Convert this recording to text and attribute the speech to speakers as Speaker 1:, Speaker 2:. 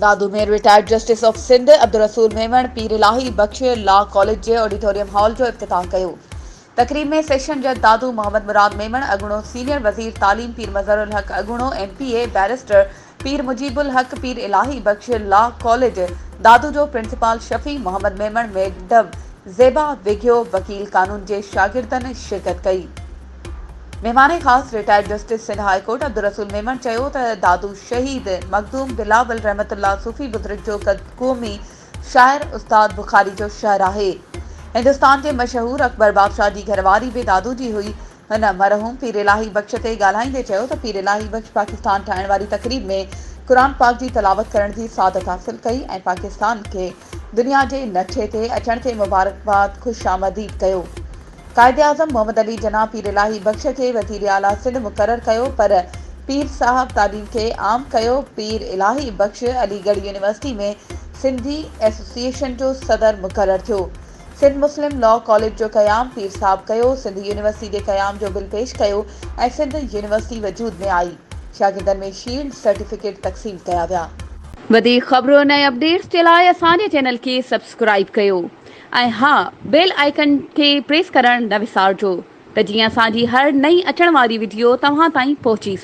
Speaker 1: दादू में retired justice of Sindh Abdul Rasool Memon Pir Ilahi Bakhsh law college जे auditorium hall जो इफ्तिताह कयो। तकरीब में सेशन जज दादू मोहम्मद मुराद मेमण अगुणो सीनियर वजीर तालीम पीर मजहरुल हक अगुणो MPA बैरिस्टर पीर मुजीबुल हक पीर इलाही बख्श लॉ कॉलेज दादू जो प्रिंसिपल शफी मोहम्मद मेमण मैडम ज़ेबा विघियो वकील कानून जे शागिर्दनि शिरकत कई। मेहमान खास retired justice Sindh high court Abdul Rasool Memon चयो त दादू शहीद मखदूम बिलावल रहमतुल्लाह सूफ़ी बुज़ुर्ग जो क़ौमी शाइर उस्ताद बुखारी जो शहर आहे। हिंदुस्तान जे मशहूर अकबर बादशाह जी घरवारी भी दादू जी हुई। हिन मरहूम पीर इलाही बख्श ते ॻाल्हाईंदे चयो त पीर इलाही बख्श पाकिस्तान ठाहिण वारी तक़रीब में क़ुरान पाक जी तलावत करण जी सादत हासिल कई ऐं पाकिस्तान के दुनिया जे नठे ते अचण ते मुबारकबाद खुशामदीद कयो। कायदे आज़म मोहम्मद अली जनाब पीर इलाही बख्श के वज़ीर आला सिंध मुक़रर कयो पर पीर साहब तालीम के आम कयो। पीर इलाही बख्श अलीगढ़ यूनिवर्सिटी में सिंधी एसोसिएशन जो सदर मुक़रर थियो। सिंध मुस्लिम लॉ कॉलेज जो क़याम पीर साहब कयो। सिंध यूनिवर्सिटी जे क़याम जो बिल पेश कयो ऐं सिंध यूनिवर्सिटी वजूद में आई। शागिर्दनि में शील्ड सर्टिफिकेट तक़सीम कया विया।
Speaker 2: वधीक ख़बरूं ऐं अपडेट्स जे लाइ असांजे चैनल खे सब्सक्राइब कयो ऐं हा बेल आइकन खे प्रेस करणु न विसारिजो त जीअं असांजी हर नई अचण वारी वीडियो तव्हां ताईं पहुची सघे।